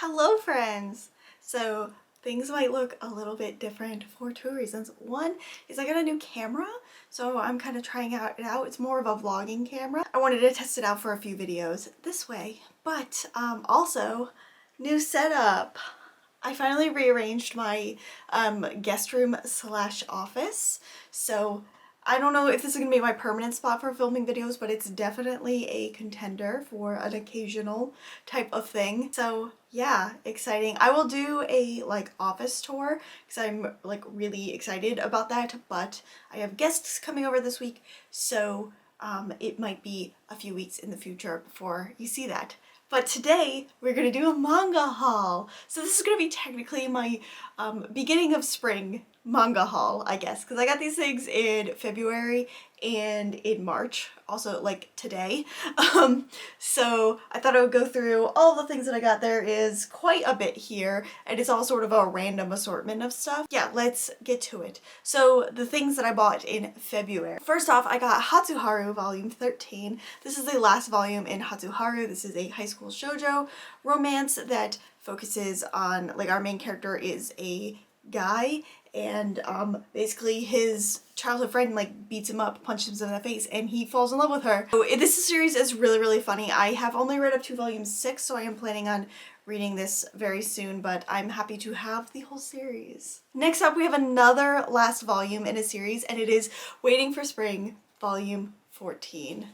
Hello friends! So things might look a little bit different for two reasons. One is I got a new camera, so I'm kind of trying it out. It's more of a vlogging camera. I wanted to test it out for a few videos this way, but also new setup. I finally rearranged my guest room slash office, so I don't know if this is going to be my permanent spot for filming videos, but it's definitely a contender for an occasional type of thing. So yeah, exciting. I will do a office tour because I'm really excited about that, but I have guests coming over this week, so it might be a few weeks in the future before you see that. But today we're gonna do a manga haul. So this is gonna be technically my beginning of spring manga haul, I guess, because I got these things in February and in March, also like today. So I thought I would go through all the things that I got. There is quite a bit here, and it's all sort of a random assortment of stuff. Yeah, let's get to it. So the things that I bought in February. First off, I got Hatsuharu volume 13. This is the last volume in Hatsuharu. This is a high school shoujo romance that focuses on, our main character is a guy, and basically his childhood friend beats him up, punches him in the face, and he falls in love with her. So this series is really funny. I have only read up to volume 6, so I am planning on reading this very soon, but I'm happy to have the whole series. Next up, we have another last volume in a series, and it is Waiting for Spring, volume 14.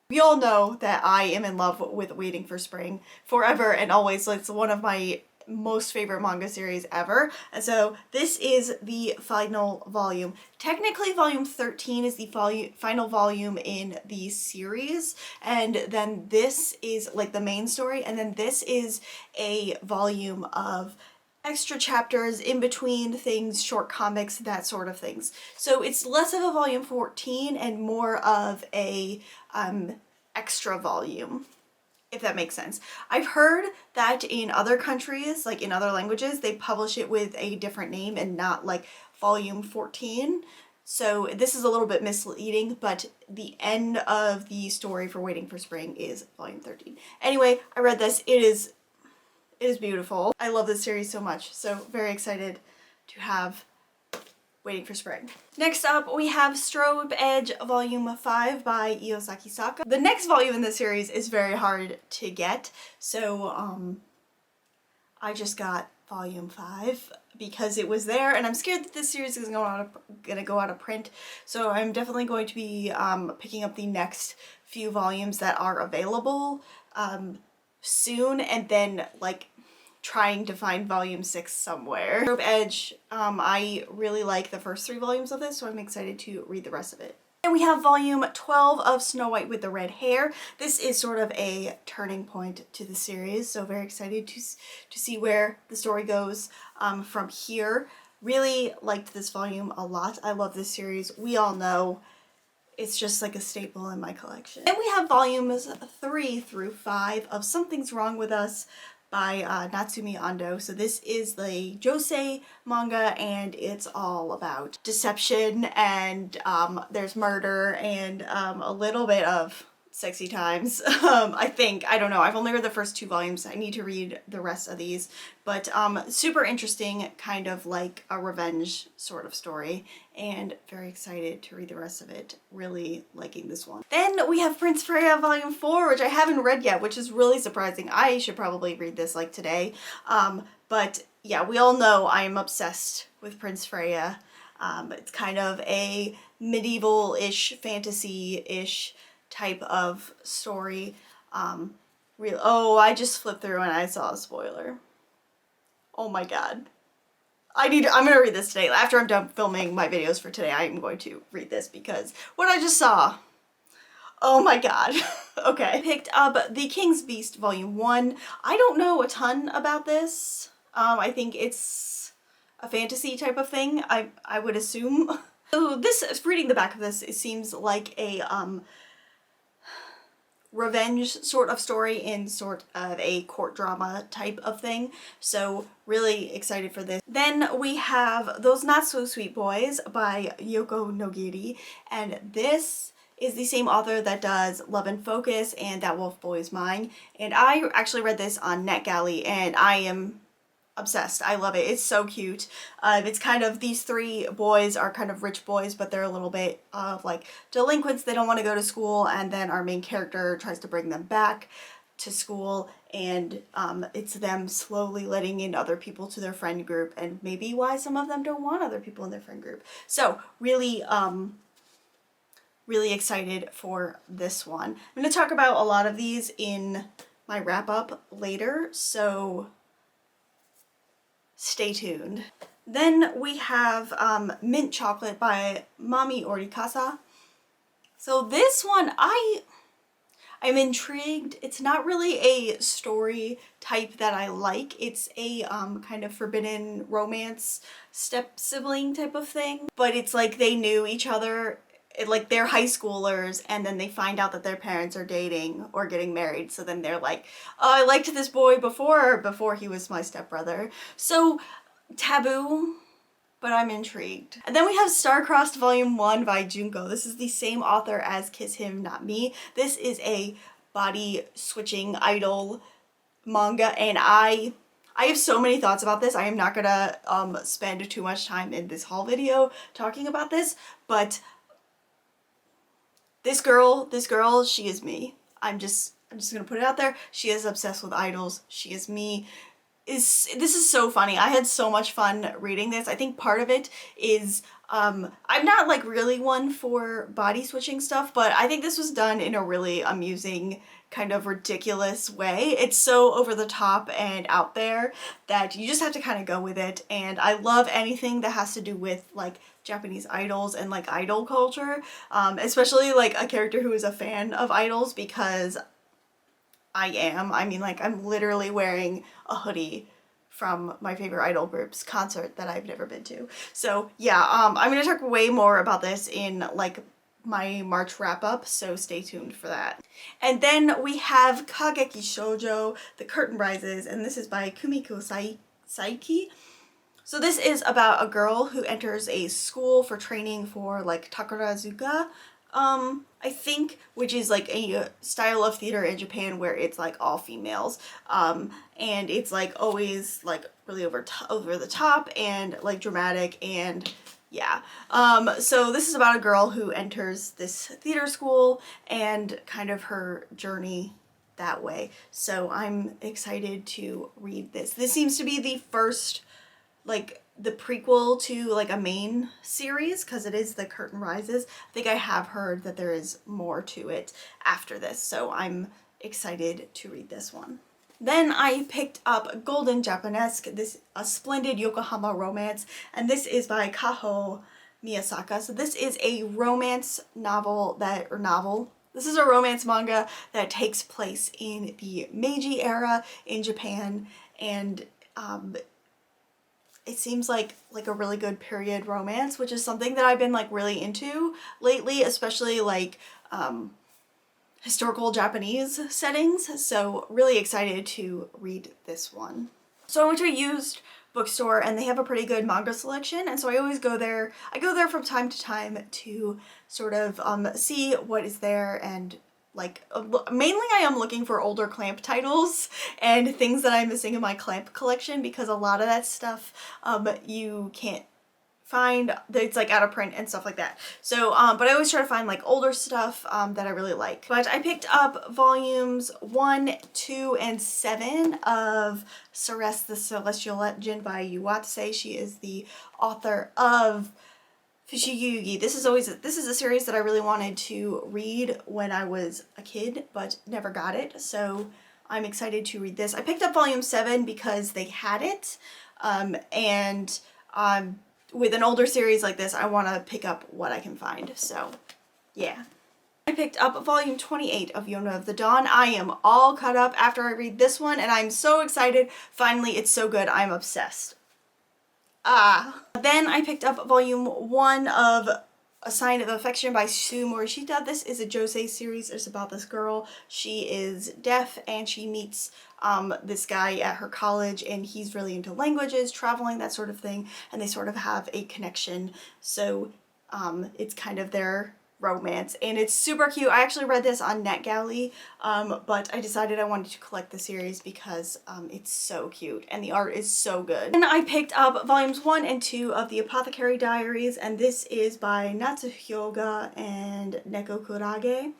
We all know that I am in love with Waiting for Spring forever and always. It's one of my most favorite manga series ever, and so this is the final volume. Technically volume 13 is the final volume in the series, and then this is the main story, and then this is a volume of extra chapters in between things, short comics, that sort of things. So it's less of a volume 14 and more of a extra volume, if that makes sense. I've heard that in other countries, in other languages, they publish it with a different name and not volume 14. So this is a little bit misleading, but the end of the story for Waiting for Spring is volume 13. Anyway, I read this. It is beautiful. I love this series so much, so very excited to have Waiting for Spring. Next up, we have Strobe Edge Volume 5 by Iosaki Saka. The next volume in this series is very hard to get, so I just got Volume 5 because it was there, and I'm scared that this series is gonna go out of print, so I'm definitely going to be picking up the next few volumes that are available soon, and then trying to find volume 6 somewhere. Strobe Edge, I really like the first 3 volumes of this, so I'm excited to read the rest of it. And we have volume 12 of Snow White with the Red Hair. This is sort of a turning point to the series, so very excited to see where the story goes from here. Really liked this volume a lot. I love this series. We all know it's just a staple in my collection. And we have volumes 3 through 5 of Something's Wrong with Us by Natsumi Ando. So this is the josei manga, and it's all about deception, and there's murder and a little bit of sexy times. I think. I don't know. I've only read the first 2 volumes. I need to read the rest of these. But super interesting, kind of like a revenge sort of story, and very excited to read the rest of it. Really liking this one. Then we have Prince Freya Volume 4, which I haven't read yet, which is really surprising. I should probably read this today. But yeah, we all know I am obsessed with Prince Freya. It's kind of a medieval-ish, fantasy-ish type of story. Oh, I just flipped through and I saw a spoiler. Oh my god. I'm gonna read this today. After I'm done filming my videos for today, I'm going to read this because what I just saw. Oh my god. Okay. I picked up The King's Beast Volume 1. I don't know a ton about this. I think it's a fantasy type of thing, I would assume. So reading the back of this, it seems like a revenge sort of story in sort of a court drama type of thing, so really excited for this. Then we have Those Not So Sweet Boys by Yoko Nogiri, and this is the same author that does Love and Focus and That Wolf Boy's Mine. And I actually read this on NetGalley and I am obsessed. I love it. It's so cute. It's kind of, these three boys are kind of rich boys, but they're a little bit of like delinquents. They don't want to go to school, and then our main character tries to bring them back to school, and it's them slowly letting in other people to their friend group, and maybe why some of them don't want other people in their friend group. So really, really excited for this one. I'm going to talk about a lot of these in my wrap up later, so stay tuned. Then we have Mint Chocolate by Mami Orikasa. So this one, I'm intrigued. It's not really a story type that I like. It's a kind of forbidden romance step sibling type of thing. But it's like they knew each other, like they're high schoolers, and then they find out that their parents are dating or getting married. So then they're like, oh, I liked this boy before he was my stepbrother. So taboo, but I'm intrigued. And then we have Starcrossed Volume 1 by Junko. This is the same author as Kiss Him Not Me. This is a body switching idol manga, and I have so many thoughts about this. I am not gonna spend too much time in this haul video talking about this, but this girl, she is me. I'm just gonna put it out there. She is obsessed with idols. She is me. This is so funny. I had so much fun reading this. I think part of it is I'm not like really one for body switching stuff, but I think this was done in a really amusing, kind of ridiculous way. It's so over the top and out there that you just have to kind of go with it. And I love anything that has to do with like Japanese idols and like idol culture, especially like a character who is a fan of idols, because I mean, like, I'm literally wearing a hoodie from my favorite idol group's concert that I've never been to. So yeah, I'm gonna talk way more about this in like my March wrap up, so stay tuned for that. And then we have Kageki Shoujo, The Curtain Rises, and this is by Kumiko Saiki. So this is about a girl who enters a school for training for like Takarazuka, I think, which is like a style of theater in Japan where it's like all females, and it's like always like really over the top and like dramatic, and yeah. So this is about a girl who enters this theater school and kind of her journey that way. So I'm excited to read this. This seems to be the first, like, the prequel to like a main series, because it is The Curtain Rises. I think I have heard that there is more to it after this, so I'm excited to read this one. Then I picked up Golden Japanesque, this a splendid Yokohama romance, and this is by Kaho Miyasaka. So this is a romance novel this is a romance manga that takes place in the Meiji era in Japan, and it seems like a really good period romance, which is something that I've been like really into lately, especially like historical Japanese settings. So really excited to read this one. So I went to a used bookstore and they have a pretty good manga selection, and so I always go there. I go there from time to time to sort of see what is there, and like mainly I am looking for older Clamp titles and things that I'm missing in my Clamp collection, because a lot of that stuff you can't find, it's like out of print and stuff like that. So but I always try to find like older stuff that I really like. But I picked up volumes 1, 2, and 7 of Ceres the Celestial Legend by Yuwatse. She is the author of Fushigi. This is a series that I really wanted to read when I was a kid, but never got it, so I'm excited to read this. I picked up volume 7 because they had it, and with an older series like this, I want to pick up what I can find, so yeah. I picked up volume 28 of Yonah of the Dawn. I am all caught up after I read this one, and I'm so excited. Finally, it's so good. I'm obsessed. Then I picked up volume 1 of A Sign of Affection by Sue Morishita. This is a josei series. It's about this girl. She is deaf and she meets this guy at her college, and he's really into languages, traveling, that sort of thing, and they sort of have a connection. So it's kind of their romance, and it's super cute. I actually read this on NetGalley, but I decided I wanted to collect the series because it's so cute and the art is so good. And I picked up volumes 1 and 2 of the Apothecary Diaries, and this is by Natsuhyoga and Neko Kurage,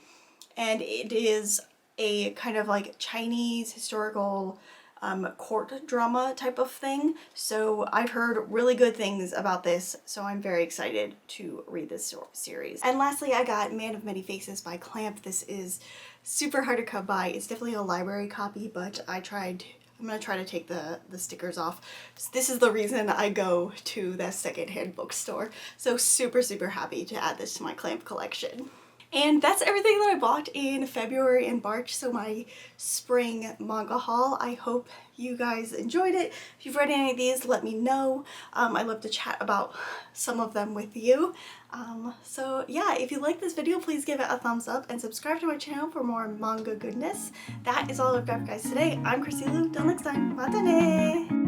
and it is a kind of like Chinese historical court drama type of thing. So I've heard really good things about this, so I'm very excited to read this series. And lastly, I got Man of Many Faces by Clamp. This is super hard to come by. It's definitely a library copy, but I'm gonna try to take the stickers off. So this is the reason I go to that secondhand bookstore. So super, super happy to add this to my Clamp collection. And that's everything that I bought in February and March, so my spring manga haul. I hope you guys enjoyed it. If you've read any of these, let me know. I love to chat about some of them with you. So yeah, if you like this video, please give it a thumbs up and subscribe to my channel for more manga goodness. That is all I've got for you guys today. I'm Chrissy Lou. Till next time, matane!